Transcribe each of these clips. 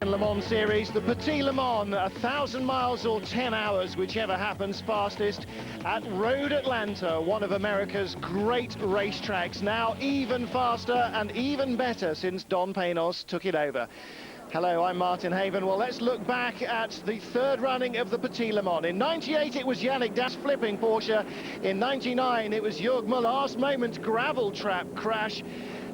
Le Mans series, the Petite Le Mans, 1,000 miles or 10 hours, whichever happens fastest, at Road Atlanta, one of America's great racetracks, now even faster and even better since Don Paynos took it over. Hello, I'm Martin Haven. Well, let's look back at the third running of the Petite Le Mans. In '98, it was Yannick Das flipping Porsche. In '99, it was Jörg Müller, last moment gravel trap crash.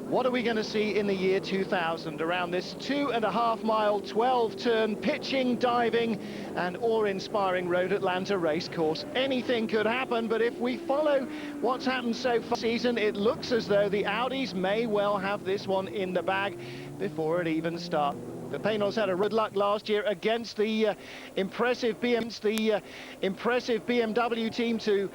What are we going to see in the year 2000 around this 2.5 mile, 12-turn, pitching, diving and awe-inspiring Road Atlanta race course? Anything could happen, but if we follow what's happened so far this season, it looks as though the Audis may well have this one in the bag before it even starts. But Paynos had a good luck last year against the impressive BMW team to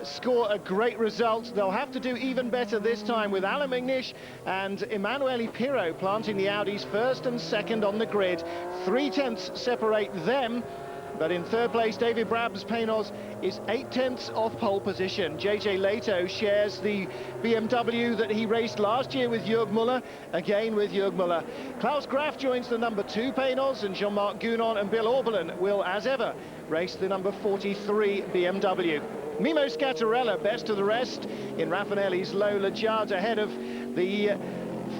score a great result. They'll have to do even better this time with Alain Meknish and Emanuele Pirro planting the Audis first and second on the grid. 3/10 separate them. But in third place, David Brabham's Paynos is 8/10 off pole position. JJ Lehto shares the BMW that he raced last year with Jörg Müller, again with Jörg Müller. Klaus Graf joins the number 2 Paynos, and Jean-Marc Gounon and Bill Auberlen will, as ever, race the number 43 BMW. Mimo Scattarella, best of the rest, in Raffinelli's Lola Judd, ahead of the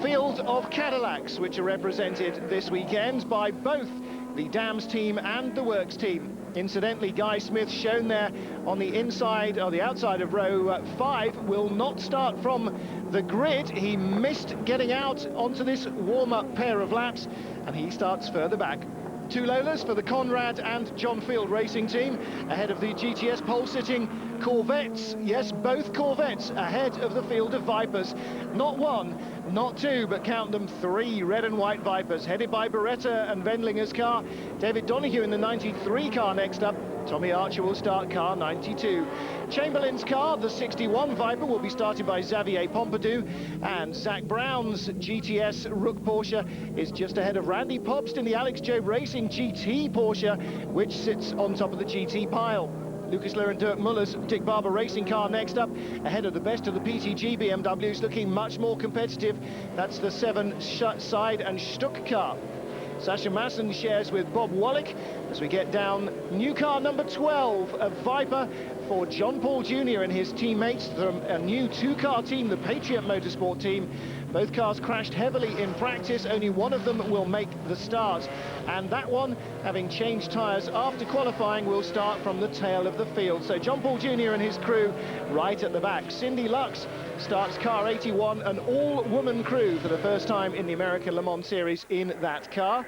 field of Cadillacs, which are represented this weekend by both the Dams team and the Works team. Incidentally, Guy Smith, shown there on the inside or the outside of row 5, will not start from the grid. He missed getting out onto this warm-up pair of laps, and he starts further back. 2 Lolas for the Conrad and John Field racing team, ahead of the GTS pole-sitting Corvettes. Yes, both Corvettes ahead of the field of Vipers. Not 1, not 2, but count them 3 red and white Vipers, headed by Beretta and Wendlinger's car. David Donoghue in the 93 car next up. Tommy Archer will start car 92. Chamberlain's car, the 61 Viper, will be started by Xavier Pompidou, and Zach Brown's GTS Rook Porsche is just ahead of Randy Pobst in the Alex Job Racing GT Porsche, which sits on top of the GT pile. Lucas Luhr and Dirk Muller's Dick Barber racing car next up, ahead of the best of the PTG BMWs, looking much more competitive. That's the 7 Side and Stuck car. Sasha Masson shares with Bob Wallach as we get down new car number 12, a Viper for John Paul Jr. and his teammates from a new 2-car team, the Patriot Motorsport team. Both cars crashed heavily in practice. Only one of them will make the start. And that one, having changed tyres after qualifying, will start from the tail of the field. So John Paul Jr. and his crew right at the back. Cindy Lux starts car 81, an all-woman crew for the first time in the American Le Mans Series in that car.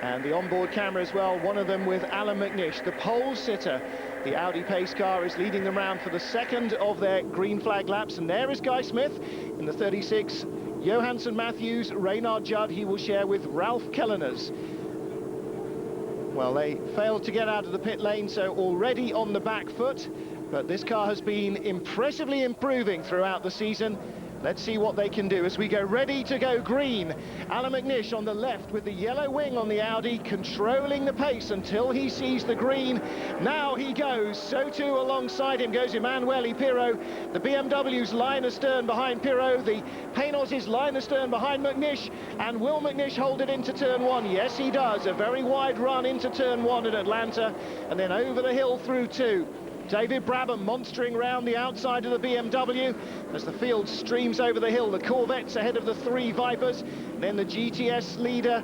And the onboard camera as well, one of them with Alain Meknish, the pole sitter. The Audi pace car is leading them round for the second of their green flag laps. And there is Guy Smith in the 36. Johansson Matthews, Reynard Judd, he will share with Ralph Kelleners. Well, they failed to get out of the pit lane, so already on the back foot. But this car has been impressively improving throughout the season. Let's see what they can do as we go ready to go green. Alain Meknish on the left with the yellow wing on the Audi, controlling the pace until he sees the green. Now he goes. So too alongside him goes Emanuele Pirro. The BMW's line astern behind Pirro. The Paynos' line astern behind Meknish. And will Meknish hold it into turn 1? Yes, he does. A very wide run into turn 1 at Atlanta, and then over the hill through 2. David Brabham monstering round the outside of the BMW as the field streams over the hill. The Corvettes ahead of the 3 Vipers, then the GTS leader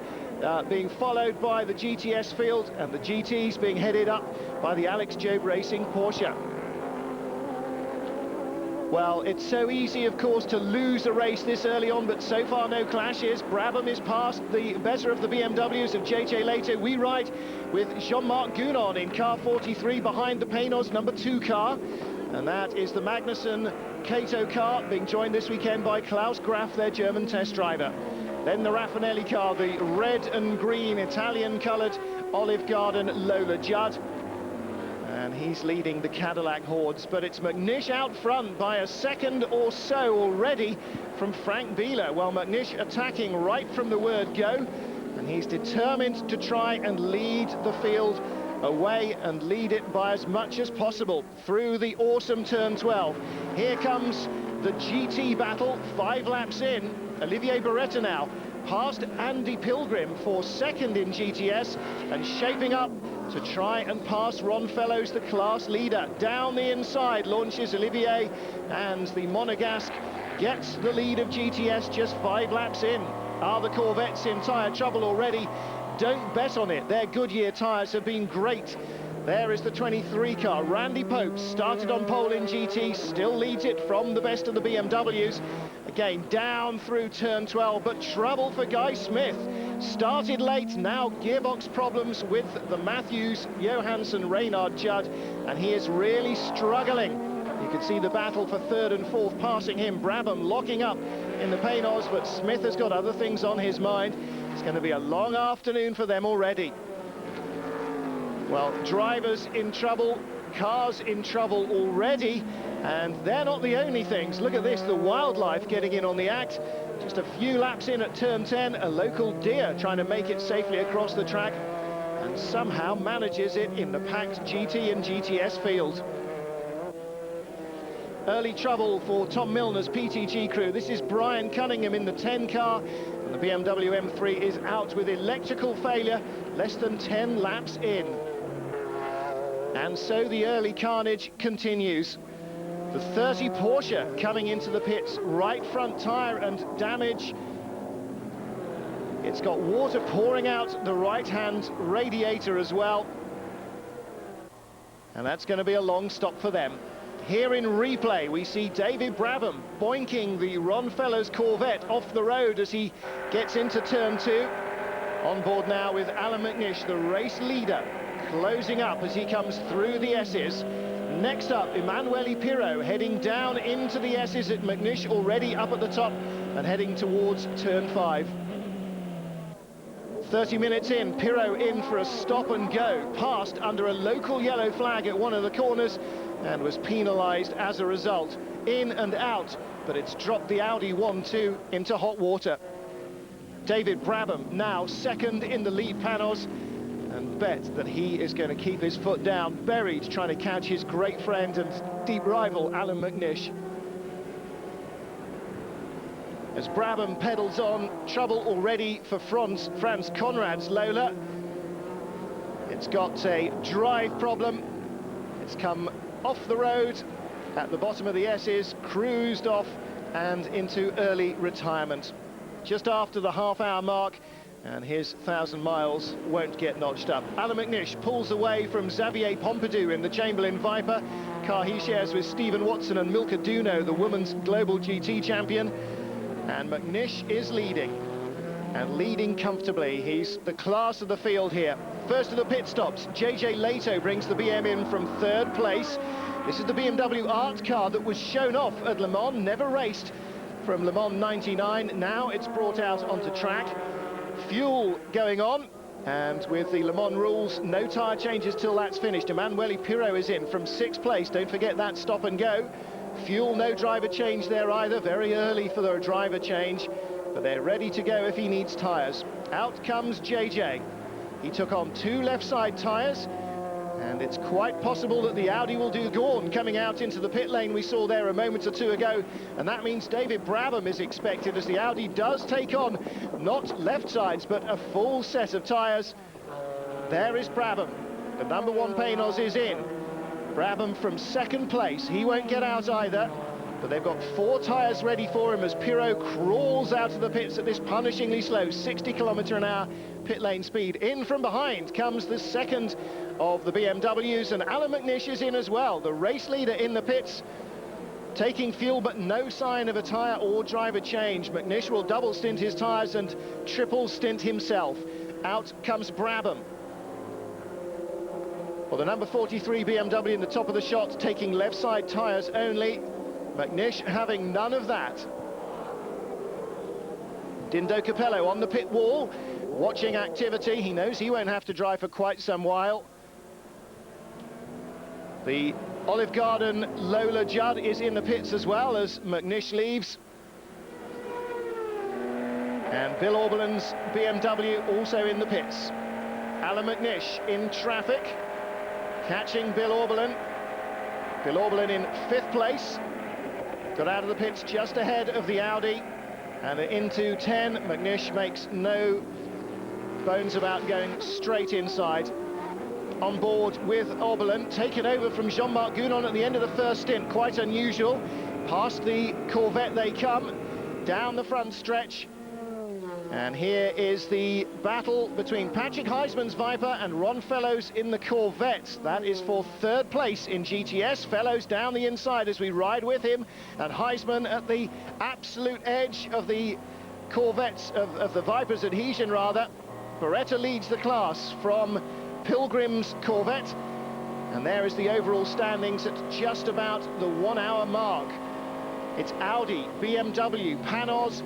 being followed by the GTS field, and the GTs being headed up by the Alex Job Racing Porsche. Well, it's so easy, of course, to lose a race this early on, but so far no clashes. Brabham is past the better of the BMWs of JJ Lehto. We ride with Jean-Marc Gounon in car 43 behind the Paynos number 2 car. And that is the Magnussen Cato car, being joined this weekend by Klaus Graf, their German test driver. Then the Raffinelli car, the red and green Italian-coloured Olive Garden Lola Judd. And he's leading the Cadillac hordes, but it's Meknish out front by a second or so already from Frank Bieler. Well, Meknish attacking right from the word go, and he's determined to try and lead the field away and lead it by as much as possible through the awesome turn 12. Here comes the GT battle, 5 laps in. Olivier Beretta now past Andy Pilgrim for second in GTS and shaping up to try and pass Ron Fellows, the class leader. Down the inside launches Olivier, and the Monegasque gets the lead of GTS just 5 laps in. Are the Corvettes in tyre trouble already? Don't bet on it. Their Goodyear tyres have been great. There is the 23 car. Randy Pope started on pole in GT, still leads it from the best of the BMWs. Again, down through turn 12, but trouble for Guy Smith. Started late, now gearbox problems with the Matthews, Johansson, Reynard Judd, and he is really struggling. You can see the battle for third and fourth passing him. Brabham locking up in the Paynos, but Smith has got other things on his mind. It's going to be a long afternoon for them already. Well, drivers in trouble, cars in trouble already, and they're not the only things. Look at this, the wildlife getting in on the act. Just a few laps in at turn 10, a local deer trying to make it safely across the track, and somehow manages it in the packed GT and GTS field. Early trouble for Tom Milner's PTG crew. This is Brian Cunningham in the 10 car, and the BMW M3 is out with electrical failure, less than 10 laps in. And so the early carnage continues. The 30 Porsche coming into the pits, right front tyre and damage. It's got water pouring out the right-hand radiator as well. And that's going to be a long stop for them. Here in replay, we see David Brabham boinking the Ron Fellows Corvette off the road as he gets into turn 2. On board now with Alan McNish, the race leader, closing up as he comes through the S's. Next up, Emanuele Pirro heading down into the S's at McNish, already up at the top and heading towards turn 5. 30 minutes in, Pirro in for a stop and go, passed under a local yellow flag at one of the corners and was penalised as a result. In and out, but it's dropped the Audi 1-2 into hot water. David Brabham now second in the lead panels, and bet that he is going to keep his foot down, buried trying to catch his great friend and deep rival Alan McNish. As Brabham pedals on, trouble already for Franz Conrad's Lola. It's got a drive problem. It's come off the road at the bottom of the S's, cruised off and into early retirement. Just after the half-hour mark, and his 1,000 miles won't get notched up. Alan McNish pulls away from Xavier Pompidou in the Chamberlain Viper, car he shares with Stephen Watson and Milka Duno, the women's global GT champion. And McNish is leading, and leading comfortably. He's the class of the field here. First of the pit stops, JJ Leto brings the BM in from third place. This is the BMW art car that was shown off at Le Mans, never raced from Le Mans 99. Now it's brought out onto track. Fuel going on, and with the Le Mans rules, no tyre changes till that's finished. Emanuele Pirro is in from 6th place. Don't forget that stop and go. Fuel, no driver change there either. Very early for the driver change, but they're ready to go if he needs tyres. Out comes JJ. He took on 2 left side tyres, and it's quite possible that the Audi will do Gorn coming out into the pit lane we saw there a moment or two ago, and that means David Brabham is expected as the Audi does take on not left sides but a full set of tyres. There is Brabham. The number 1 Paynos is in. Brabham from 2nd place. He won't get out either, but they've got 4 tyres ready for him as Pirro crawls out of the pits at this punishingly slow 60 km/h pit lane speed. In from behind comes the second of the BMWs, and Alan McNish is in as well, the race leader in the pits, taking fuel but no sign of a tyre or driver change. McNish will double stint his tyres and triple stint himself. Out comes Brabham. Well, the number 43 BMW in the top of the shot, taking left side tyres only. McNish having none of that. Dindo Capello on the pit wall, watching activity. He knows he won't have to drive for quite some while. The Olive Garden Lola Judd is in the pits as well as McNish leaves. And Bill Auberlin's BMW also in the pits. Alan McNish in traffic, catching Bill Auberlin. Bill Auberlin in 5th place. Got out of the pits just ahead of the Audi. And into 10, McNish makes no bones about going straight inside. On board with Oberlin, taken over from Jean-Marc Gounon at the end of the first stint. Quite unusual. Past the Corvette they come, down the front stretch. And here is the battle between Patrick Heisman's Viper and Ron Fellows in the Corvette. That is for third place in GTS. Fellows down the inside as we ride with him, and Heisman at the absolute edge of the Corvettes, of the Viper's adhesion rather. Beretta leads the class from Pilgrim's Corvette, and there is the overall standings at just about the 1 hour mark. It's Audi, BMW, Panos,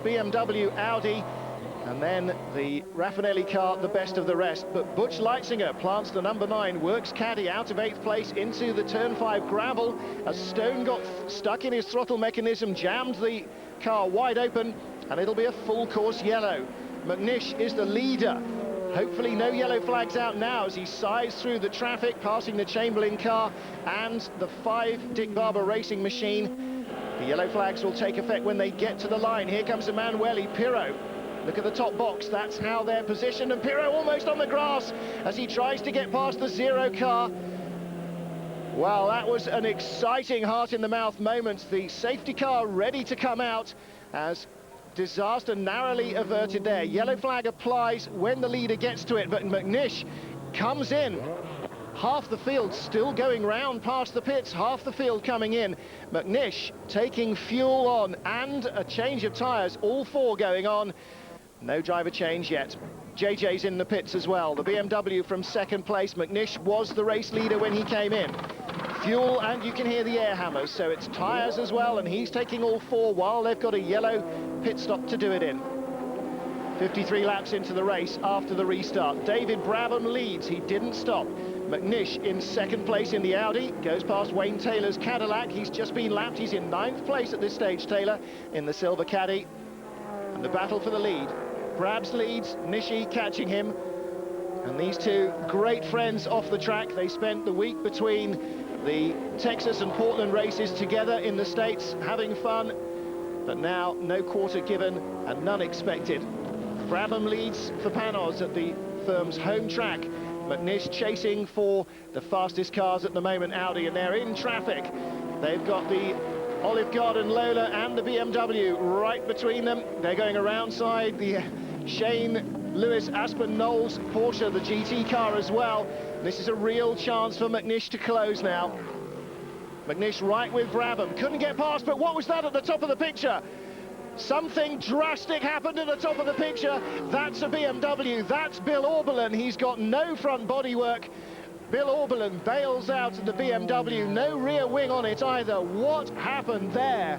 BMW, Audi, and then the Raffinelli car, the best of the rest. But Butch Leitzinger plants the number 9, works caddy out of 8th place into the turn 5 gravel. A stone got stuck in his throttle mechanism, jammed the car wide open, and it'll be a full course yellow. McNish is the leader. Hopefully no yellow flags out now as he sighs through the traffic, passing the Chamberlain car and the 5 Dick Barber Racing machine. The yellow flags will take effect when they get to the line. Here comes Emanuele Pirro. Look at the top box, that's how they're positioned, and Pirro almost on the grass as he tries to get past the 0 car. Well, that was an exciting heart-in-the-mouth moment. The safety car ready to come out as disaster narrowly averted there. Yellow flag applies when the leader gets to it, but McNish comes in. Half the field still going round past the pits, half the field coming in. McNish taking fuel on and a change of tyres, all 4 going on. No driver change yet. JJ's in the pits as well. The BMW from 2nd place. McNish was the race leader when he came in. Fuel, and you can hear the air hammers, so it's tyres as well, and he's taking all 4 while they've got a yellow pit stop to do it in. 53 laps into the race after the restart. David Brabham leads, he didn't stop. McNish in 2nd place in the Audi, goes past Wayne Taylor's Cadillac. He's just been lapped, he's in 9th place at this stage, Taylor, in the silver caddy. And the battle for the lead. Brabs leads, Nishi catching him. And these two great friends off the track. They spent the week between the Texas and Portland races together in the States, having fun. But now no quarter given and none expected. Brabham leads for Panos at the firm's home track. McNish chasing for the fastest cars at the moment, Audi, and they're in traffic. They've got the Olive Garden Lola and the BMW right between them. They're going around side the Shane Lewis Aspen Knowles Porsche, the GT car as well. This is a real chance for McNish to close now. McNish right with Brabham, couldn't get past, but what was that at the top of the picture? Something drastic happened at the top of the picture. That's a BMW, that's Bill Oberlin. He's got no front bodywork. Bill Oberlin bails out of the BMW, no rear wing on it either. What happened there?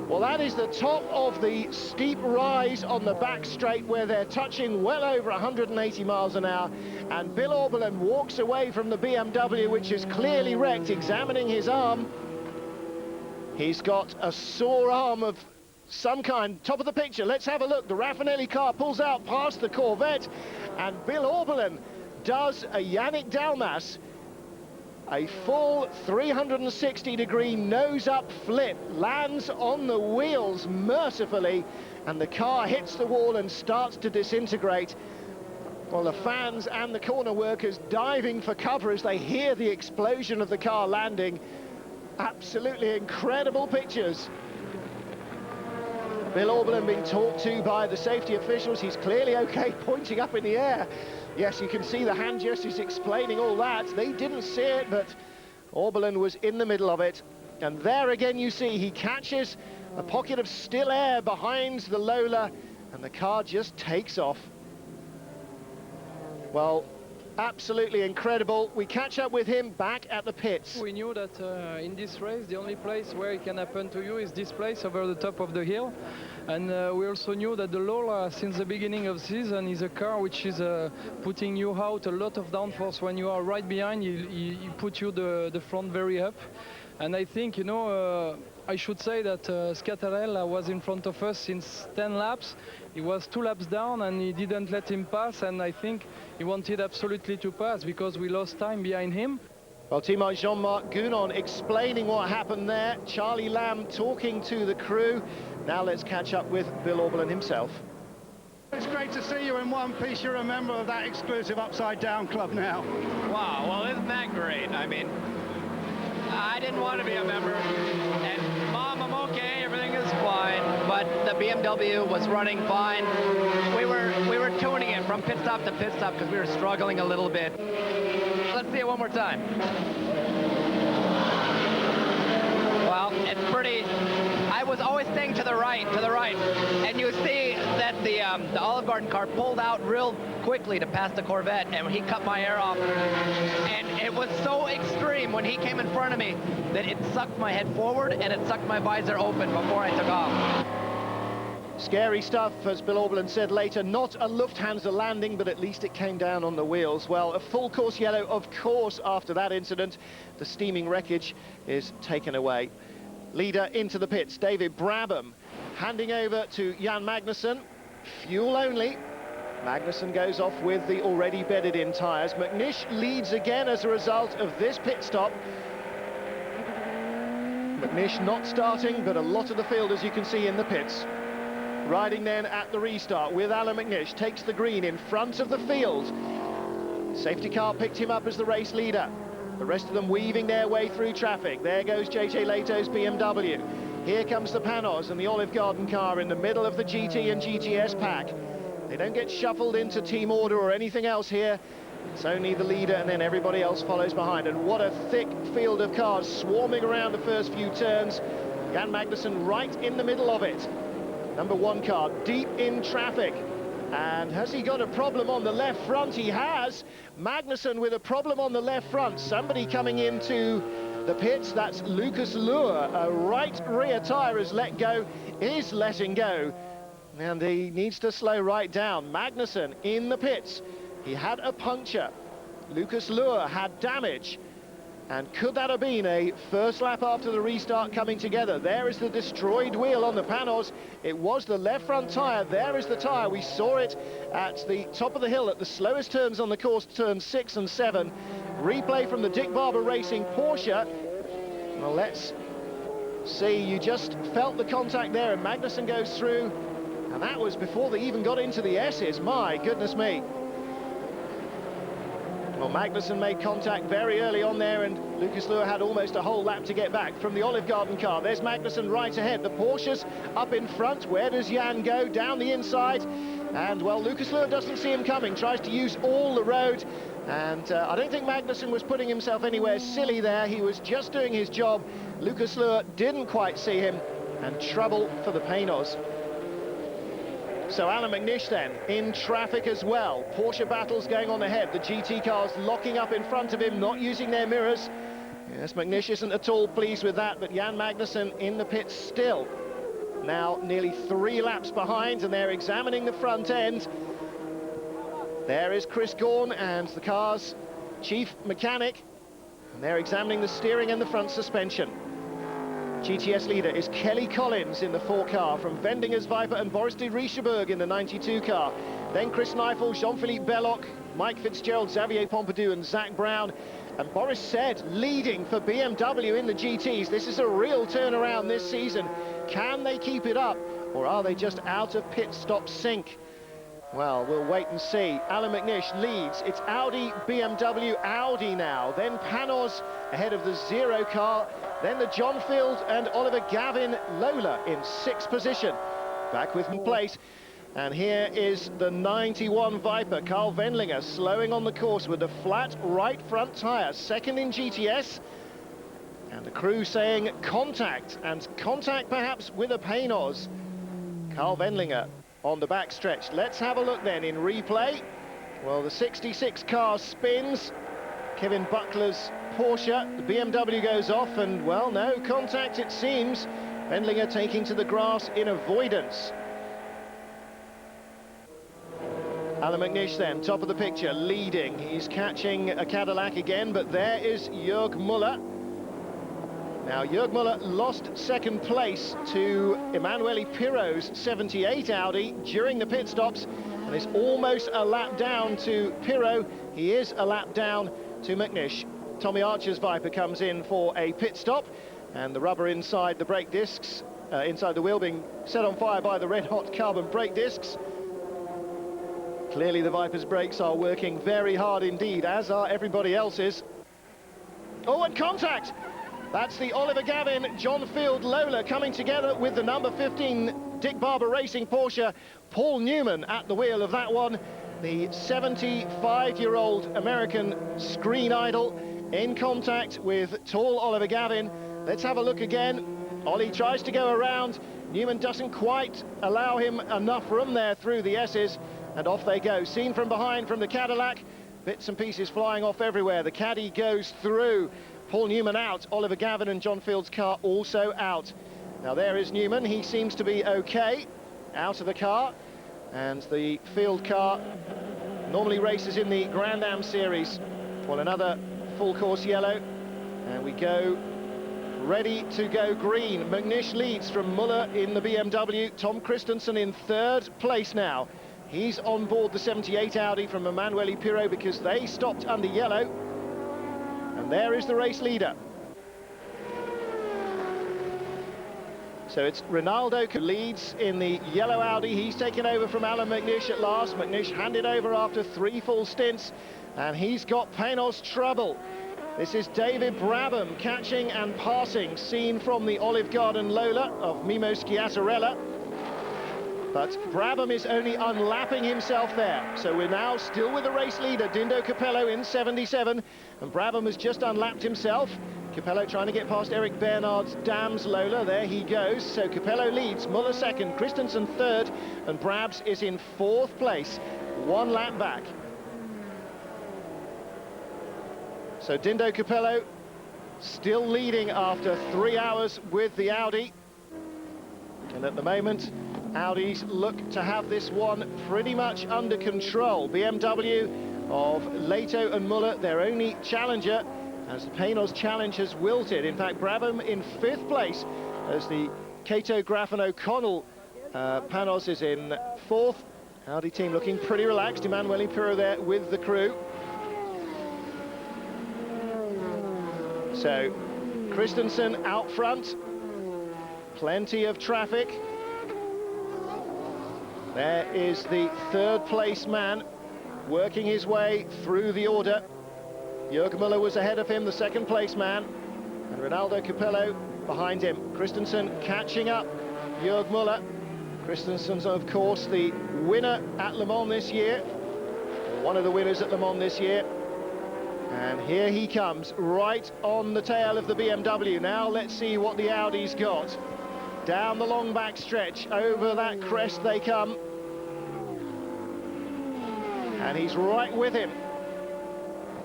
Well, that is the top of the steep rise on the back straight where they're touching well over 180 miles an hour. And Bill Oberlin walks away from the BMW, which is clearly wrecked, examining his arm. He's got a sore arm of some kind. Top of the picture, let's have a look. The Raffinelli car pulls out past the Corvette, and Bill Oberlin does a Yannick Dalmas, a full 360-degree nose-up flip, lands on the wheels mercifully, and the car hits the wall and starts to disintegrate. Well, the fans and the corner workers diving for cover as they hear the explosion of the car landing. Absolutely incredible pictures. Bill Oberlin being talked to by the safety officials. He's clearly okay, pointing up in the air. Yes, you can see the hand gestures explaining all that. They didn't see it, but Oberlin was in the middle of it. And there again you see he catches a pocket of still air behind the Lola, and the car just takes off. Well, absolutely incredible. We catch up with him back at the pits. We knew that in this race, the only place where it can happen to you is this place over the top of the hill. And we also knew that the Lola, since the beginning of the season, is a car which is putting you out a lot of downforce. When you are right behind, you put you the front very up. And I think, you know, I should say that Scattarella was in front of us since 10 laps. He was 2 laps down and he didn't let him pass, and I think he wanted absolutely to pass because we lost time behind him. Well, teammate Jean-Marc Gounon explaining what happened there. Charlie Lamb talking to the crew. Now let's catch up with Bill Auberlen himself. It's great to see you in one piece. You're a member of that exclusive Upside Down club now. Wow, well, isn't that great? I mean, I didn't want to be a member, and Mom, I'm okay, everything is fine, but the BMW was running fine. We were tuning it from pit stop to pit stop because we were struggling a little bit. Let's see it one more time. Well, it's pretty. I was always staying to the right, and you see that the Olive Garden car pulled out real quickly to pass the Corvette, and he cut my air off. And it was so extreme when he came in front of me that it sucked my head forward and it sucked my visor open before I took off. Scary stuff, as Bill Auberlen said later. Not a Lufthansa landing, but at least it came down on the wheels. Well, a full course yellow, of course, after that incident. The steaming wreckage is taken away. Leader into the pits, David Brabham, handing over to Jan Magnussen. Fuel only. Magnussen goes off with the already bedded-in tyres. McNish leads again as a result of this pit stop. McNish not starting, but a lot of the field, as you can see, in the pits. Riding then at the restart with Alan McNish, takes the green in front of the field. Safety car picked him up as the race leader. The rest of them weaving their way through traffic. There goes JJ Lehto's BMW. Here comes the Panos and the Olive Garden car in the middle of the GT and GTS pack. They don't get shuffled into team order or anything else here. It's only the leader and then everybody else follows behind. And what a thick field of cars swarming around the first few turns. Jan Magnussen right in the middle of it. Number one car deep in traffic. And has he got a problem on the left front? He has. Magnussen with a problem on the left front. Somebody coming into the pits. That's Lucas Luhr. A right rear tyre is let go, is letting go. And he needs to slow right down. Magnussen in the pits. He had a puncture. Lucas Luhr had damage. And could that have been a first lap after the restart coming together? There is the destroyed wheel on the Panos. It was the left front tyre. There is the tyre. We saw it at the top of the hill at the slowest turns on the course, turns 6 and 7. Replay from the Dick Barber Racing Porsche. Well, let's see. You just felt the contact there, and Magnussen goes through. And that was before they even got into the S's. My goodness me. Well, Magnussen made contact very early on there, and Lucas Luhr had almost a whole lap to get back from the Olive Garden car. There's Magnussen right ahead. The Porsche's up in front. Where does Jan go? Down the inside. And, well, Lucas Luhr doesn't see him coming. Tries to use all the road. And I don't think Magnussen was putting himself anywhere silly there. He was just doing his job. Lucas Luhr didn't quite see him. And trouble for the Panos. So Alan McNish then in traffic as well. Porsche battles going on ahead. The GT cars locking up in front of him, not using their mirrors. Yes, McNish isn't at all pleased with that, but Jan Magnussen in the pits still. Now nearly 3 laps behind, and they're examining the front end. There is Chris Gorn and the car's chief mechanic, and they're examining the steering and the front suspension. GTS leader is Kelly Collins in the 4 car from Wendinger's Viper and Boris de Richebourg in the 92 car. Then Chris Neifel, Jean-Philippe Belloc, Mike Fitzgerald, Xavier Pompidou and Zach Brown. And Boris said leading for BMW in the GTs. This is a real turnaround this season. Can they keep it up, or are they just out of pit stop sync? Well, we'll wait and see. Alan McNish leads. It's Audi, BMW, Audi now. Then Panos ahead of the 0 car. Then the John Field and Oliver Gavin Lola in 6th position. Back with place. And here is the 91 Viper, Carl Wendlinger, slowing on the course with a flat right front tyre. 2nd in GTS. And the crew saying contact, and contact perhaps with a Panos. Carl Wendlinger on the back stretch. Let's have a look then in replay. Well, the 66 car spins. Kevin Buckler's Porsche, the BMW goes off, and, well, no contact it seems. Wendlinger taking to the grass in avoidance. Alan McNish then, top of the picture, leading. He's catching a Cadillac again, but there is Jörg Müller. Now, Jörg Müller lost 2nd place to Emanuele Pirro's 78 Audi during the pit stops, and is almost a lap down to Pirro. He is a lap down to McNish. Tommy Archer's Viper comes in for a pit stop, and the rubber inside the brake discs, inside the wheel, being set on fire by the red-hot carbon brake discs. Clearly the Viper's brakes are working very hard indeed, as are everybody else's. Oh, and contact! That's the Oliver Gavin, John Field Lola coming together with the number 15 Dick Barber Racing Porsche, Paul Newman at the wheel of that one. The 75-year-old American screen idol in contact with tall Oliver Gavin. Let's have a look again. Ollie tries to go around. Newman doesn't quite allow him enough room there through the S's, and off they go. Seen from behind from the Cadillac, bits and pieces flying off everywhere. The Caddy goes through. Paul Newman out, Oliver Gavin and John Field's car also out. Now there is Newman, he seems to be okay, out of the car, and the Field car normally races in the Grand Am series. Well, another full course yellow, and we go ready to go green. McNish leads from Muller in the BMW, Tom Christensen in third place now. He's on board the 78 Audi from Emanuele Pirro because they stopped under yellow. And there is the race leader. So it's Ronaldo who leads in the yellow Audi. He's taken over from Alan McNish at last. McNish handed over after 3 full stints, and he's got Panos trouble. This is David Brabham catching and passing, seen from the Olive Garden Lola of Mimo Schiattarella. But Brabham is only unlapping himself there. So we're now still with the race leader, Dindo Capello in 77, and Brabham has just unlapped himself. Capello trying to get past Eric Bernard's Dams Lola. There he goes. So Capello leads, Muller second, Christensen third, and Brabs is in 4th place, 1 lap back. So Dindo Capello still leading after 3 hours with the Audi. And at the moment, Audis look to have this one pretty much under control. BMW of Leto and Muller, their only challenger, as the Panos challenge has wilted. In fact, Brabham in 5th place as the Cato, Graff and O'Connell Panos is in 4th. Audi team looking pretty relaxed. Emanuele Pirro there with the crew. So Christensen out front, plenty of traffic. There is the 3rd place man working his way through the order. Jörg Müller was ahead of him, the 2nd place man, and Ronaldo Capello behind him. Christensen catching up Jörg Müller. Christensen's of course the winner at Le Mans this year, one of the winners at Le Mans this year. And here he comes, right on the tail of the BMW. Now let's see what the Audi's got. Down the long back stretch, over that crest they come. And he's right with him.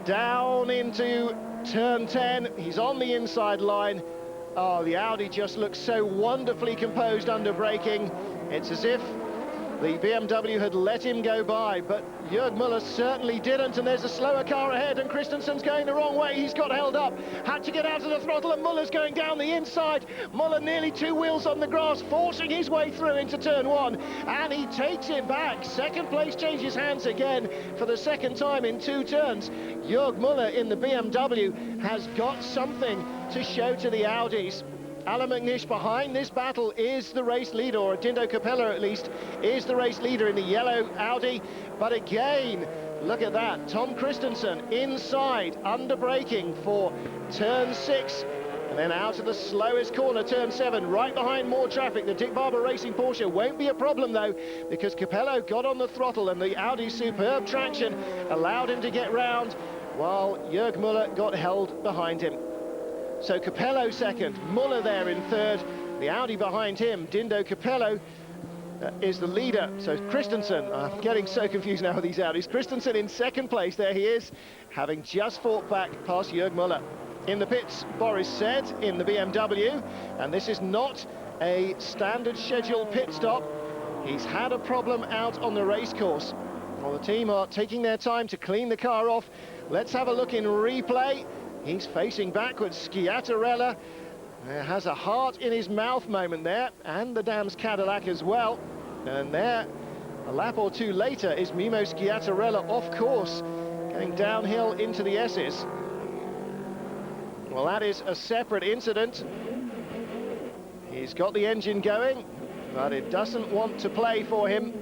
Down into turn 10, he's on the inside line. Oh, the Audi just looks so wonderfully composed under braking. It's as if the BMW had let him go by, but Jörg Müller certainly didn't, and there's a slower car ahead, and Christensen's going the wrong way. He's got held up, had to get out of the throttle, and Müller's going down the inside. Müller nearly 2 wheels on the grass, forcing his way through into turn 1, and he takes it back. 2nd place changes hands again for the 2nd time in 2 turns. Jörg Müller in the BMW has got something to show to the Audis. Alan McNish behind this battle is the race leader, or Dindo Capello at least, is the race leader in the yellow Audi. But again, look at that, Tom Christensen inside, under braking for turn 6, and then out of the slowest corner, turn 7, right behind more traffic. The Dick Barber Racing Porsche won't be a problem though, because Capello got on the throttle and the Audi's superb traction allowed him to get round, while Jörg Müller got held behind him. So Capello 2nd, Muller there in 3rd, the Audi behind him. Dindo Capello is the leader. So Christensen, I'm getting so confused now with these Audis. Christensen in 2nd place, there he is, having just fought back past Jörg Müller. In the pits, Boris said, in the BMW, and this is not a standard scheduled pit stop. He's had a problem out on the racecourse. Well, the team are taking their time to clean the car off. Let's have a look in replay. He's facing backwards. Schiattarella has a heart in his mouth moment there, and the Dams Cadillac as well. And there, a lap or 2 later, is Mimo Schiattarella off course, going downhill into the S's. Well, that is a separate incident. He's got the engine going, but it doesn't want to play for him.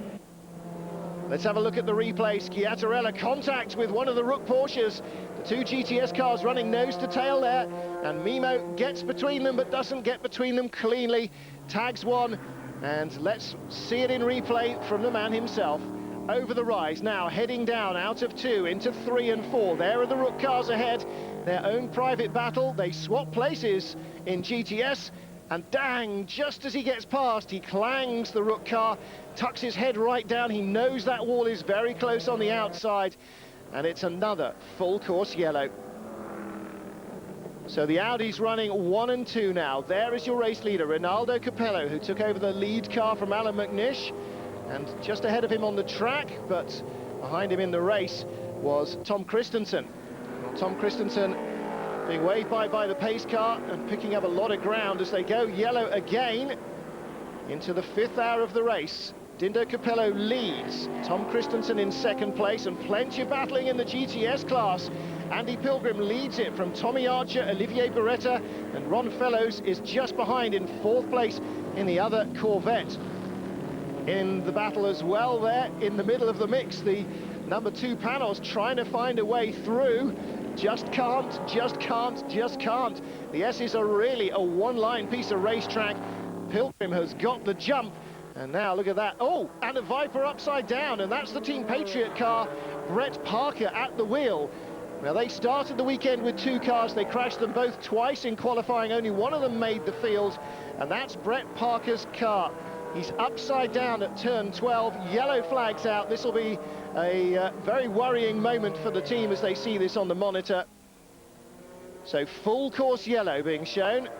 Let's have a look at the replay. Schiattarella contact with one of the Rook Porsches. The two GTS cars running nose to tail there, and Mimo gets between them but doesn't get between them cleanly. Tags one, and let's see it in replay from the man himself. Over the rise now, heading down out of 2 into 3 and 4. There are the Rook cars ahead. Their own private battle. They swap places in GTS. And dang, just as he gets past, he clangs the Rook car, tucks his head right down. He knows that wall is very close on the outside, and it's another full course yellow. So the Audi's running 1 and 2 now. There is your race leader, Rinaldo Capello, who took over the lead car from Alan McNish, and just ahead of him on the track, but behind him in the race was Tom Christensen. Tom Christensen being waved by the pace car and picking up a lot of ground as they go yellow again into the 5th hour of the race. Dindo Capello leads, Tom Christensen in 2nd place, and plenty of battling in the GTS class. Andy Pilgrim leads it from Tommy Archer, Olivier Beretta, and Ron Fellows is just behind in 4th place in the other Corvette. In the battle as well there, in the middle of the mix, the number 2 Panos trying to find a way through. Just can't. The S's are really a one-line piece of racetrack. Pilgrim has got the jump, and now look at that. Oh, and a Viper upside down, and that's the Team Patriot car. Brett Parker at the wheel. Now, they started the weekend with 2 cars. They crashed them both twice in qualifying. Only one of them made the field, and that's Brett Parker's car. He's upside down at turn 12, yellow flags out. This will be a very worrying moment for the team as they see this on the monitor. So full course yellow being shown,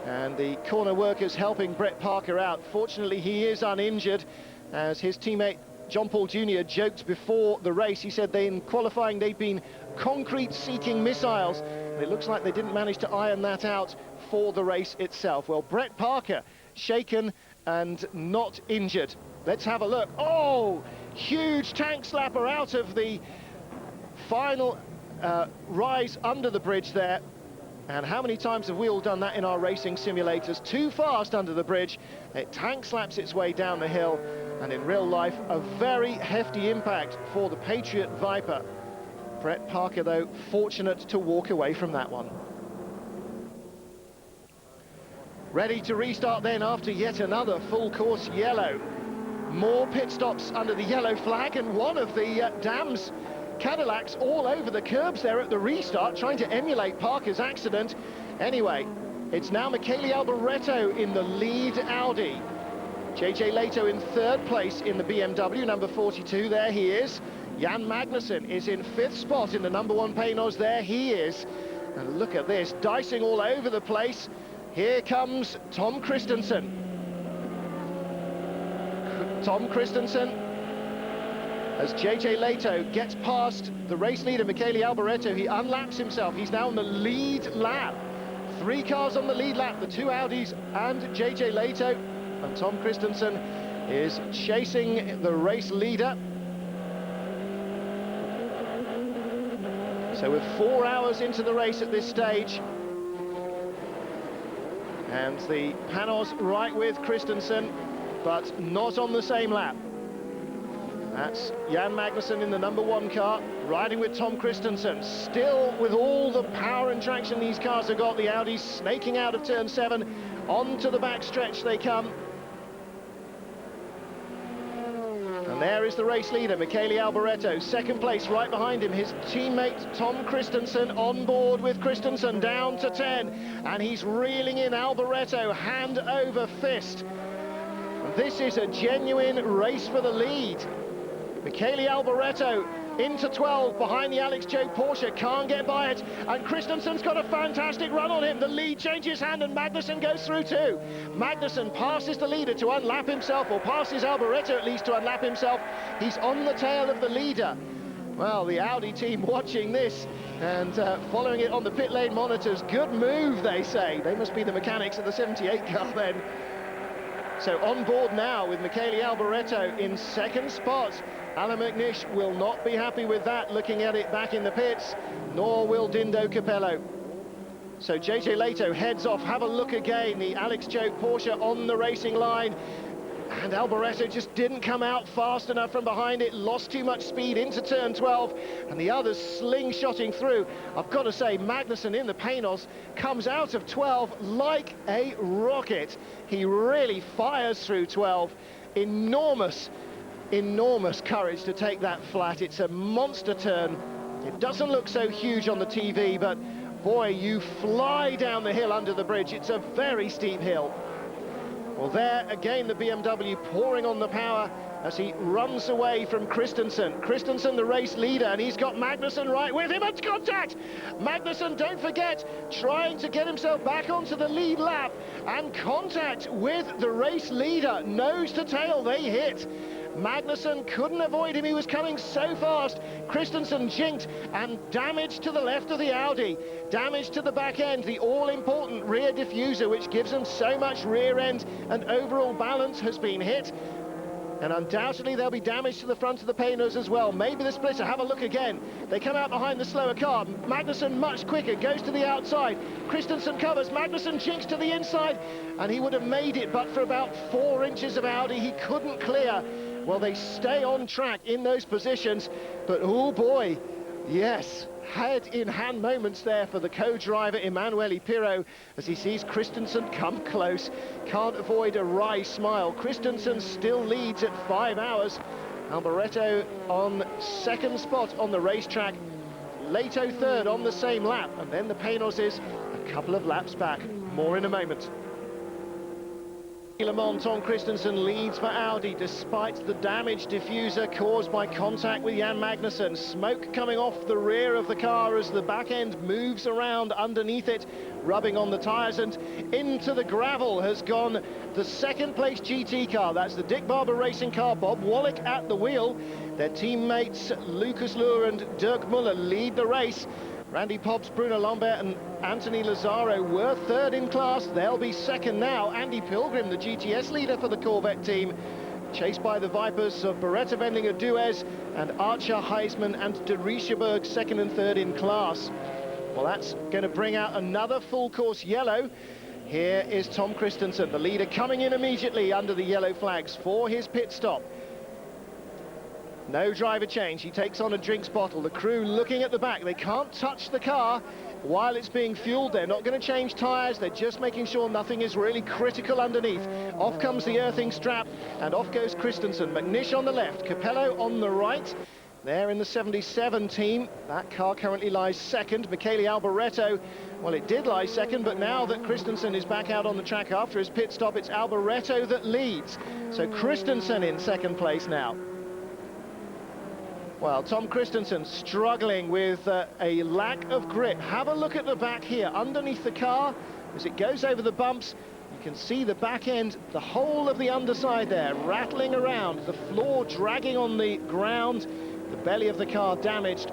and the corner workers helping Brett Parker out. Fortunately, he is uninjured, as his teammate John Paul Jr. joked before the race. He said in qualifying they'd been concrete-seeking missiles, and it looks like they didn't manage to iron that out for the race itself. Well, Brett Parker shaken and not injured. Let's have a look. Oh, huge tank slapper out of the final rise under the bridge there. And how many times have we all done that in our racing simulators? Too fast under the bridge. It tank slaps its way down the hill, and in real life a very hefty impact for the Patriot Viper. Brett Parker, though, fortunate to walk away from that one. Ready to restart then after yet another full course yellow. More pit stops under the yellow flag, and one of the Dams Cadillacs all over the curbs there at the restart, trying to emulate Parker's accident. Anyway, it's now Michele Alboreto in the lead Audi. JJ Leto in 3rd place in the BMW, number 42, there he is. Jan Magnussen is in 5th spot in the number 1 Paynos, there he is. And look at this, dicing all over the place. Here comes Tom Christensen. Tom Christensen, as JJ Leto gets past the race leader, Michele Alboreto, he unlaps himself. He's now on the lead lap. 3 cars on the lead lap, the 2 Audis and JJ Leto. And Tom Christensen is chasing the race leader. So we're 4 hours into the race at this stage. And the Panos right with Christensen, but not on the same lap. That's Jan Magnussen in the number 1 car, riding with Tom Christensen. Still with all the power and traction these cars have got, the Audis snaking out of turn 7. Onto the back stretch they come. And there is the race leader, Michele Alboreto. 2nd place right behind him, his teammate Tom Christensen on board with Christensen down to 10. And he's reeling in Alboreto hand over fist. This is a genuine race for the lead. Michele Alboreto into 12 behind the Alex Joe Porsche, can't get by it, and Christensen's got a fantastic run on him. The lead changes hand and Magnussen goes through too. Magnussen passes the leader to unlap himself, or passes Alboreto at least to unlap himself. He's on the tail of the leader. Well, the Audi team watching this and following it on the pit lane monitors. Good move, they say. They must be the mechanics of the 78 car then. So on board now with Michele Alboreto in 2nd spot. Alan McNish will not be happy with that, looking at it back in the pits, nor will Dindo Capello. So JJ Leto heads off. Have a look again. The Alex Choate Porsche on the racing line. And Alboreto just didn't come out fast enough from behind it, lost too much speed into turn 12, and the others slingshotting through. I've got to say, Magnussen in the Panos comes out of 12 like a rocket. He really fires through 12. Enormous courage to take that flat. It's a monster turn. It doesn't look so huge on the TV, but boy, you fly down the hill under the bridge. It's a very steep hill. Well, there again, the BMW pouring on the power as he runs away from Christensen. Christensen, the race leader, and he's got Magnussen right with him. It's contact! Magnussen, don't forget, trying to get himself back onto the lead lap, and contact with the race leader. Nose to tail, they hit. Magnussen couldn't avoid him, he was coming so fast. Christensen jinked, and damage to the left of the Audi. Damage to the back end, the all-important rear diffuser, which gives them so much rear end, and overall balance has been hit. And undoubtedly there'll be damage to the front of the Panos as well. Maybe the splitter. Have a look again. They come out behind the slower car. Magnussen much quicker, goes to the outside. Christensen covers. Magnussen jinks to the inside, and he would have made it, but for about 4 inches of Audi, he couldn't clear. Well, they stay on track in those positions, but oh boy, yes, head-in-hand moments there for the co-driver Emanuele Pirro as he sees Christensen come close. Can't avoid a wry smile. Christensen still leads at 5 hours. Alboreto on second spot on the racetrack. Leto third on the same lap, and then the Panos is a couple of laps back. More in a moment. Le Mans, Tom Christensen leads for Audi despite the damaged diffuser caused by contact with Jan Magnussen. Smoke coming off the rear of the car as the back end moves around underneath it, rubbing on the tyres, and into the gravel has gone the second place GT car. That's the Dick Barber racing car, Bob Wallach at the wheel. Their teammates Lucas Luhr and Dirk Muller lead the race. Randy Pobbs, Bruno Lambert and Anthony Lazzaro were third in class. They'll be second now. Andy Pilgrim, the GTS leader for the Corvette team, chased by the Vipers of Beretta Wendlinger Duez and Archer, Heisman and de Riescherberg, second and third in class. Well, that's going to bring out another full course yellow. Here is Tom Christensen, the leader, coming in immediately under the yellow flags for his pit stop. No driver change. He takes on a drinks bottle. The crew looking at the back. They can't touch the car while it's being fueled. They're not going to change tyres. They're just making sure nothing is really critical underneath. Off comes the earthing strap, and off goes Christensen. McNish on the left, Capello on the right. There in the 77 team. That car currently lies second. Michele Alboreto, well, it did lie second, but now that Christensen is back out on the track after his pit stop, it's Alboreto that leads. So Christensen in second place now. Well, Tom Christensen struggling with a lack of grip. Have a look at the back here, underneath the car, as it goes over the bumps. You can see the back end, the whole of the underside there, rattling around, the floor dragging on the ground, the belly of the car damaged.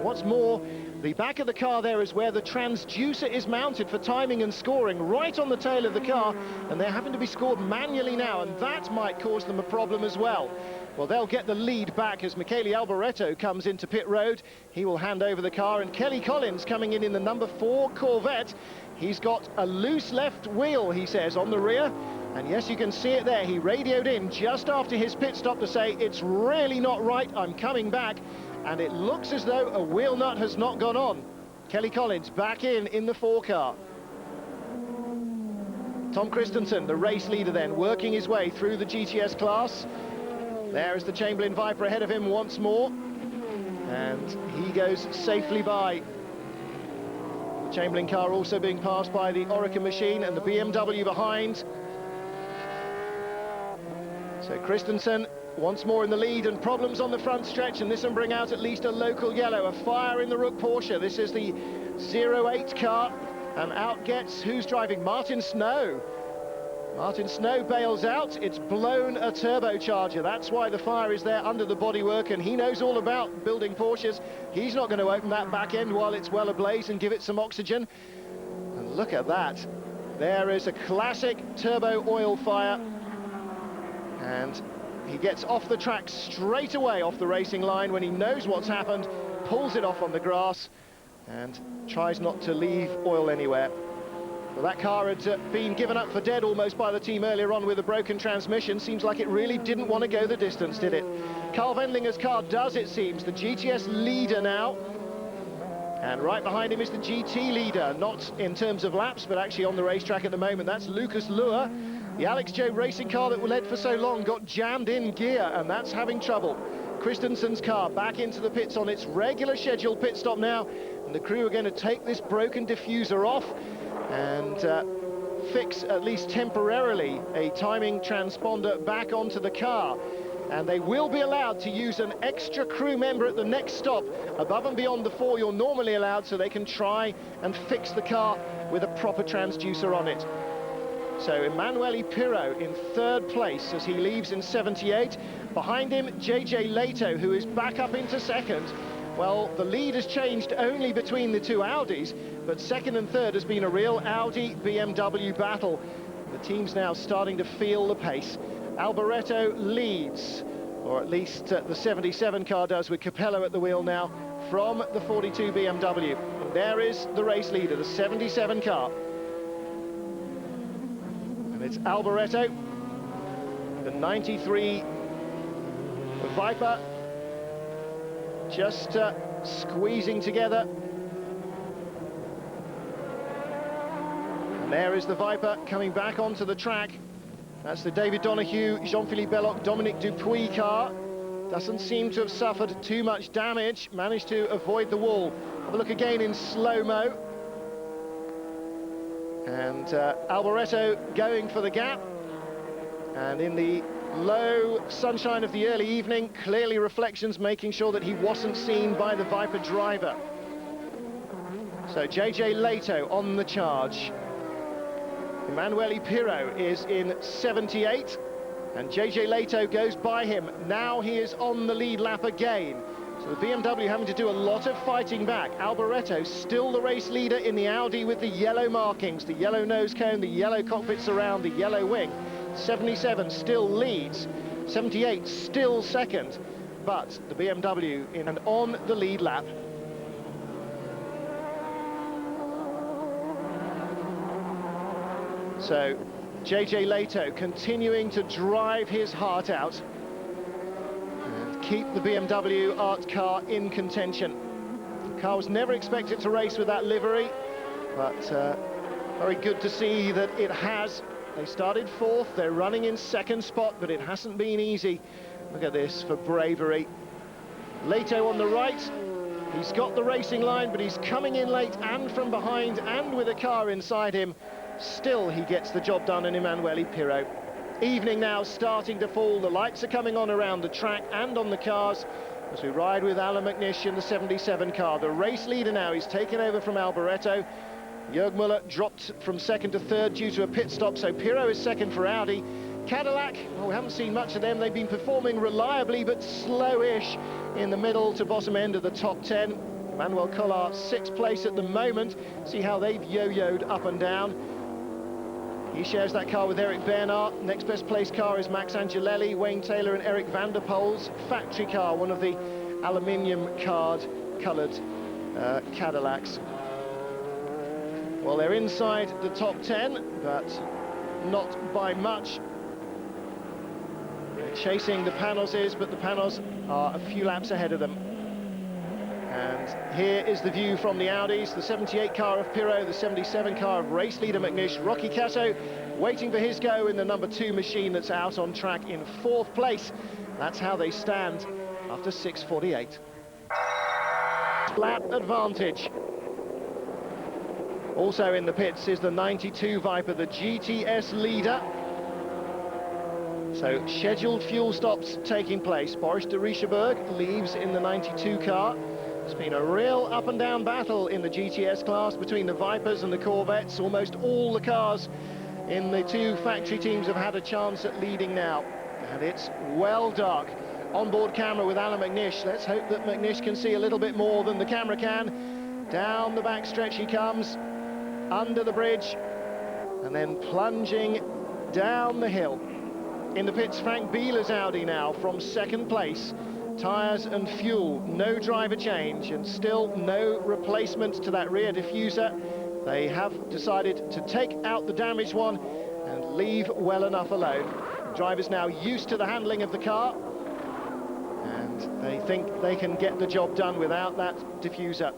What's more, the back of the car there is where the transducer is mounted for timing and scoring, right on the tail of the car, and they're having to be scored manually now, and that might cause them a problem as well. Well, they'll get the lead back as Michele Alboreto comes into pit road. He will hand over the car, and Kelly Collins coming in the number 4 Corvette. He's got a loose left wheel, he says, on the rear. And yes, you can see it there. He radioed in just after his pit stop to say, it's really not right, I'm coming back. And it looks as though a wheel nut has not gone on. Kelly Collins back in the 4 car. Tom Christensen, the race leader then, working his way through the GTS class. There is the Chamberlain Viper ahead of him once more, and he goes safely by. The Chamberlain car also being passed by the Oreca machine and the BMW behind. So Christensen once more in the lead, and problems on the front stretch, and this will bring out at least a local yellow. A fire in the Rook Porsche. This is the 08 car, and out gets, who's driving? Martin Snow. Martin Snow bails out. It's blown a turbocharger. That's why the fire is there under the bodywork, and he knows all about building Porsches. He's not going to open that back end while it's well ablaze and give it some oxygen. And look at that. There is a classic turbo oil fire. And he gets off the track straight away off the racing line when he knows what's happened, pulls it off on the grass. and tries not to leave oil anywhere. Well, that car had been given up for dead almost by the team earlier on with a broken transmission. Seems like it really didn't want to go the distance, did it? Carl Wendlinger's car does, it seems. The GTS leader now. And right behind him is the GT leader, not in terms of laps, but actually on the racetrack at the moment. That's Lucas Luhr. The Alex Joe racing car that led for so long got jammed in gear, and that's having trouble. Christensen's car back into the pits on its regular scheduled pit stop now, and the crew are going to take this broken diffuser off and fix, at least temporarily, a timing transponder back onto the car. And they will be allowed to use an extra crew member at the next stop, above and beyond the 4 you're normally allowed, so they can try and fix the car with a proper transducer on it. So Emanuele Pirro in 3rd place as he leaves in 78. Behind him, JJ Leto, who is back up into 2nd. Well, the lead has changed only between the 2 Audis, but 2nd and 3rd has been a real Audi-BMW battle. The team's now starting to feel the pace. Alboreto leads, or at least the 77 car does, with Capello at the wheel now from the 42 BMW. And there is the race leader, the 77 car. And it's Alboreto, the 93 Viper, just squeezing together. And there is the Viper coming back onto the track. That's the David Donoghue, Jean-Philippe Belloc, Dominic Dupuis car. Doesn't seem to have suffered too much damage, managed to avoid the wall. Have a look again in slow-mo. And Alboreto going for the gap. And in the low sunshine of the early evening, clearly reflections making sure that he wasn't seen by the Viper driver. So JJ Leto on the charge. Emanuele Pirro is in 78, and JJ Leto goes by him. Now he is on the lead lap again. So the BMW having to do a lot of fighting back. Alboreto still the race leader in the Audi with the yellow markings, the yellow nose cone, the yellow cockpit surround, the yellow wing. 77 still leads, 78 still 2nd, but the BMW in and on the lead lap. So JJ Leto continuing to drive his heart out and keep the BMW art car in contention. The car was never expected to race with that livery, but very good to see that it has. They started 4th, they're running in 2nd spot, but it hasn't been easy. Look at this for bravery. Leto on the right, he's got the racing line, but he's coming in late and from behind and with a car inside him. Still, he gets the job done in Emanuele Pirro. Evening now starting to fall. The lights are coming on around the track and on the cars as we ride with Alan McNish in the 77 car. The race leader now, he's taken over from Alboreto. Jörg Müller dropped from 2nd to 3rd due to a pit stop, so Pirro is 2nd for Audi. Cadillac, well, we haven't seen much of them. They've been performing reliably but slowish in the middle to bottom end of the top 10. Manuel Collard 6th place at the moment. See how they've yo-yoed up and down. He shares that car with Eric Bernard. Next best placed car is Max Angelelli, Wayne Taylor and Eric van der Poel's factory car, one of the aluminium coloured Cadillacs. Well, they're inside the top 10, but not by much. They're chasing the Panoses, but the Panos are a few laps ahead of them. And here is the view from the Audis, the 78 car of Pirro, the 77 car of race leader McNish. Rocky Cato waiting for his go in the number 2 machine that's out on track in 4th place. That's how they stand after 6:48. Lap advantage. Also in the pits is the 92 Viper, the GTS leader. So scheduled fuel stops taking place. Boris de Richebourg leaves in the 92 car. It's been a real up and down battle in the GTS class between the Vipers and the Corvettes. Almost all the cars in the 2 factory teams have had a chance at leading now. And it's well dark. Onboard camera with Alan McNish. Let's hope that McNish can see a little bit more than the camera can. Down the back stretch he comes, under the bridge, and then plunging down the hill. In the pits, Frank Bieler's Audi now from 2nd place. tyres and fuel, no driver change, and still no replacement to that rear diffuser. They have decided to take out the damaged one and leave well enough alone. Drivers now used to the handling of the car, and they think they can get the job done without that diffuser.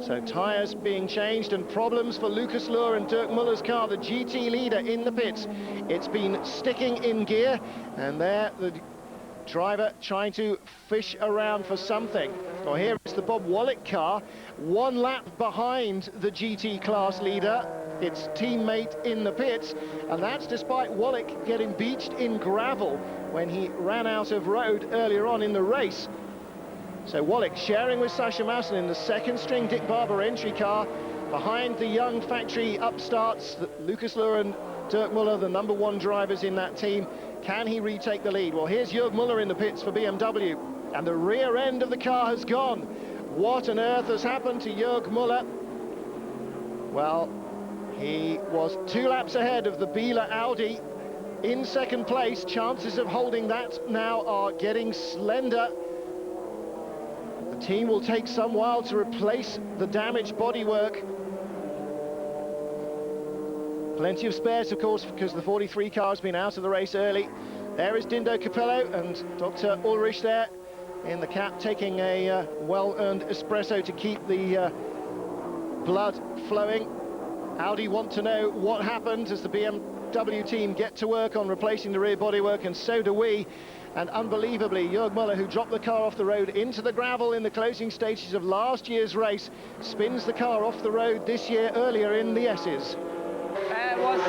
So tyres being changed, and problems for Lucas Luhr and Dirk Muller's car, the GT leader in the pits. It's been sticking in gear, and there the driver trying to fish around for something. Well, here is the Bob Wallach car, 1 lap behind the GT class leader, its teammate in the pits, and that's despite Wallach getting beached in gravel when he ran out of road earlier on in the race. So Wallach sharing with Sascha Maussen in the second string Dick Barber entry car, behind the young factory upstarts, Lucas Luhr and Dirk Muller, the #1 drivers in that team. Can he retake the lead? Well, here's Jörg Muller in the pits for BMW, and the rear end of the car has gone. What on earth has happened to Jörg Muller? Well, he was 2 laps ahead of the Biela Audi in second place. Chances of holding that now are getting slender. The team will take some while to replace the damaged bodywork. Plenty of spares, of course, because the 43 car has been out of the race early. There is Dindo Capello and Dr. Ulrich there in the cap, taking a well-earned espresso to keep the blood flowing. Audi want to know what happened as the BMW team get to work on replacing the rear bodywork, and so do we. And unbelievably, Jörg Muller, who dropped the car off the road into the gravel in the closing stages of last year's race, spins the car off the road this year earlier in the S's. It was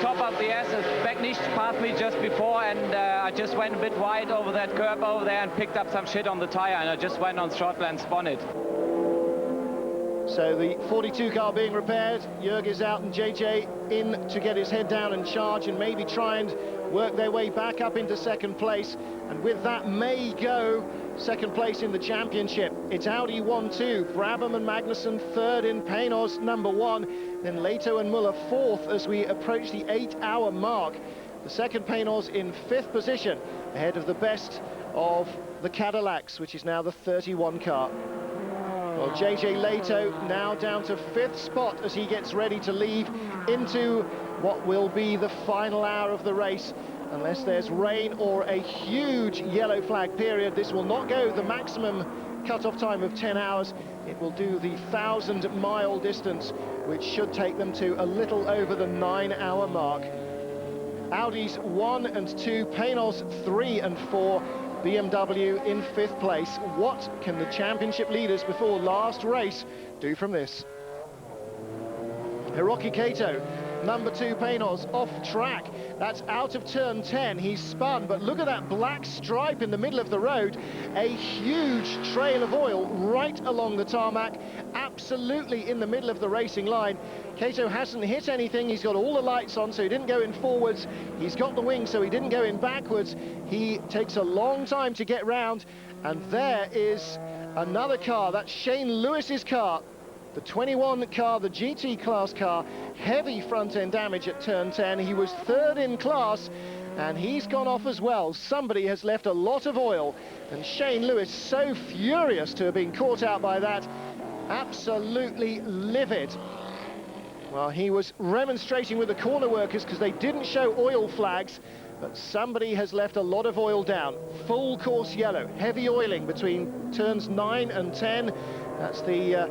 top of the S's. Bagnish passed me just before, and I just went a bit wide over that curb over there and picked up some shit on the tire, and I just went on throttle and spun it. So the 42 car being repaired, Jörg is out and JJ in to get his head down and charge and maybe try and work their way back up into second place, and with that may go second place in the championship. It's Audi 1-2, Brabham and Magnussen third in Paynos #1, then Leto and Muller fourth as we approach the 8-hour mark. The second Paynos in 5th position, ahead of the best of the Cadillacs, which is now the 31 car. Well, JJ Leto now down to 5th spot as he gets ready to leave into what will be the final hour of the race. Unless there's rain or a huge yellow flag period, this will not go the maximum cut-off time of 10 hours. It will do the 1,000-mile distance, which should take them to a little over the 9-hour mark. Audis 1 and 2, Paynos 3 and 4, BMW in 5th place. What can the championship leaders before last race do from this? Hiroki Kato, #2 Paynos, off track. That's out of turn 10. He's spun, but look at that black stripe in the middle of the road. A huge trail of oil right along the tarmac, absolutely in the middle of the racing line. Kato hasn't hit anything. He's got all the lights on, so he didn't go in forwards. He's got the wing, so he didn't go in backwards. He takes a long time to get round, and there is another car. That's Shane Lewis's car. The 21 car, the GT class car, heavy front-end damage at turn 10. He was third in class, and he's gone off as well. Somebody has left a lot of oil, and Shane Lewis so furious to have been caught out by that, absolutely livid. Well, he was remonstrating with the corner workers because they didn't show oil flags, but somebody has left a lot of oil down. Full course yellow, heavy oiling between turns 9 and 10. That's the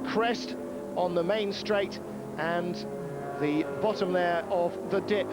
crest on the main straight and the bottom there of the dip.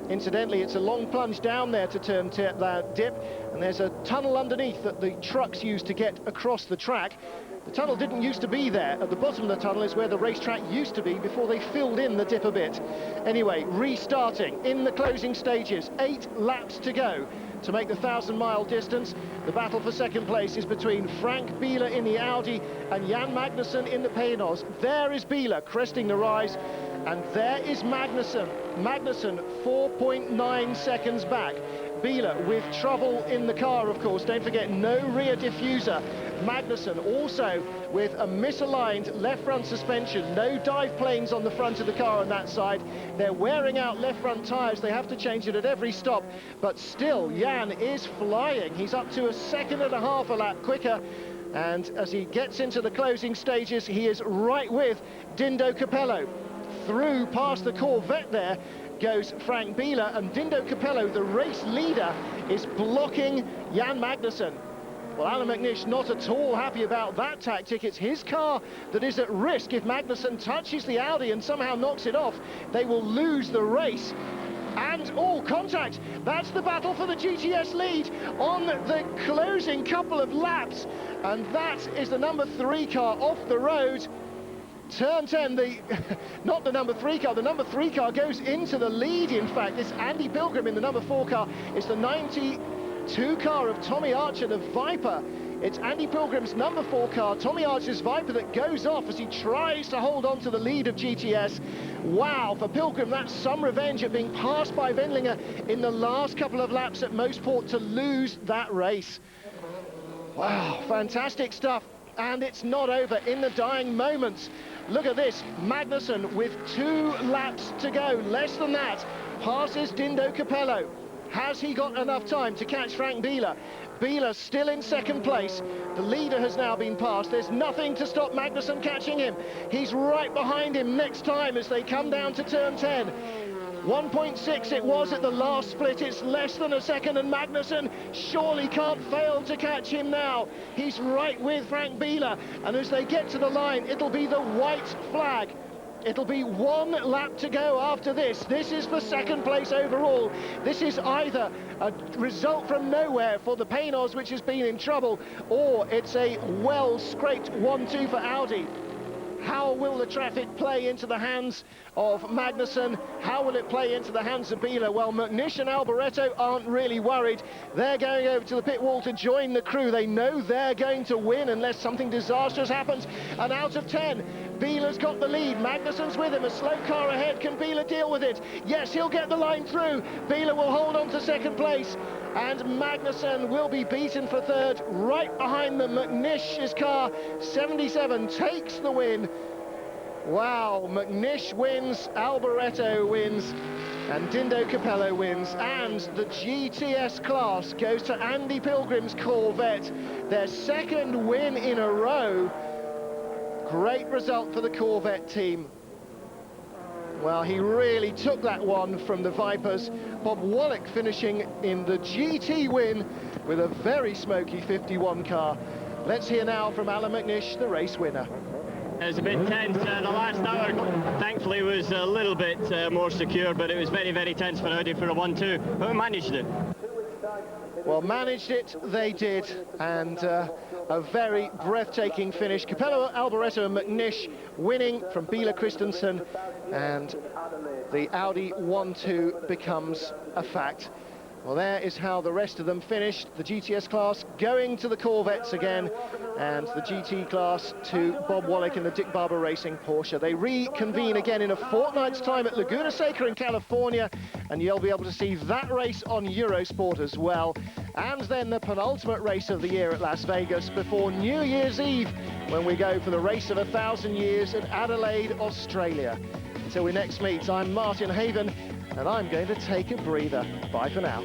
Incidentally, it's a long plunge down there to turn that dip, and there's a tunnel underneath that the trucks use to get across the track. The tunnel didn't used to be there. At the bottom of the tunnel is where the racetrack used to be before they filled in the dip a bit. Anyway, restarting in the closing stages, 8 laps to go to make the 1,000-mile distance. The battle for second place is between Frank Biela in the Audi and Jan Magnussen in the Paynos. There is Biela cresting the rise, and there is Magnussen. Magnussen 4.9 seconds back. Biela with trouble in the car, of course. Don't forget, no rear diffuser. Magnussen also with a misaligned left front suspension. No dive planes on the front of the car on that side. They're wearing out left front tyres. They have to change it at every stop. But still, Jan is flying. He's up to a 2.5 seconds a lap quicker. And as he gets into the closing stages, he is right with Dindo Capello. Through past the Corvette there goes Frank Biela, and Dindo Capello, the race leader, is blocking Jan Magnussen. Well, Alan McNish not at all happy about that tactic. It's his car that is at risk. If Magnussen touches the Audi and somehow knocks it off, they will lose the race. And, oh, contact! That's the battle for the GTS lead on the closing couple of laps. And that is the number 3 car off the road. Turn 10, not the number 3 car, the number 3 car goes into the lead, in fact. It's Andy Pilgrim in the number 4 car. It's the 92 car of Tommy Archer, the Viper. It's Andy Pilgrim's number 4 car, Tommy Archer's Viper, that goes off as he tries to hold on to the lead of GTS. Wow, for Pilgrim, that's some revenge at being passed by Wendlinger in the last couple of laps at Mosport to lose that race. Wow, fantastic stuff. And it's not over in the dying moments. Look at this, Magnussen with 2 laps to go, less than that, passes Dindo Capello. Has he got enough time to catch Frank Biela? Biela still in 2nd place. The leader has now been passed. There's nothing to stop Magnussen catching him. He's right behind him next time as they come down to turn 10. 1.6 it was at the last split. It's less than a second, and Magnussen surely can't fail to catch him now. He's right with Frank Biela, and as they get to the line, it'll be the white flag. It'll be 1 lap to go after this. This is for 2nd place overall. This is either a result from nowhere for the Paynos, which has been in trouble, or it's a well-scraped 1-2 for Audi. How will the traffic play into the hands of Magnussen? How will it play into the hands of Biela? Well, McNish and Alboreto aren't really worried. They're going over to the pit wall to join the crew. They know they're going to win unless something disastrous happens. And out of 10, Biela's got the lead. Magnussen's with him. A slow car ahead. Can Biela deal with it? Yes, he'll get the line through. Biela will hold on to 2nd place. And Magnussen will be beaten for 3rd, right behind the McNish's car. 77 takes the win. Wow, McNish wins, Alboreto wins, and Dindo Capello wins. And the GTS class goes to Andy Pilgrim's Corvette. Their 2nd win in a row. Great result for the Corvette team. Well, he really took that one from the Vipers. Bob Wallach finishing in the GT win with a very smoky 51 car. Let's hear now from Alan McNish, the race winner. It was a bit tense. The last hour, thankfully, was a little bit more secure, but it was very, very tense for Audi for a 1-2. Who managed it? Well, managed it, they did, and a very breathtaking finish. Capello, Alboreto and McNish winning from Biela Christensen, and the Audi 1-2 becomes a fact. Well, there is how the rest of them finished. The GTS class going to the Corvettes again, and the GT class to Bob Wallach in the Dick Barber Racing Porsche. They reconvene again in a fortnight's time at Laguna Seca in California, and you'll be able to see that race on Eurosport as well. And then the penultimate race of the year at Las Vegas before New Year's Eve, when we go for the race of 1,000 years at Adelaide, Australia. Until we next meet, I'm Martin Haven, and I'm going to take a breather. Bye for now.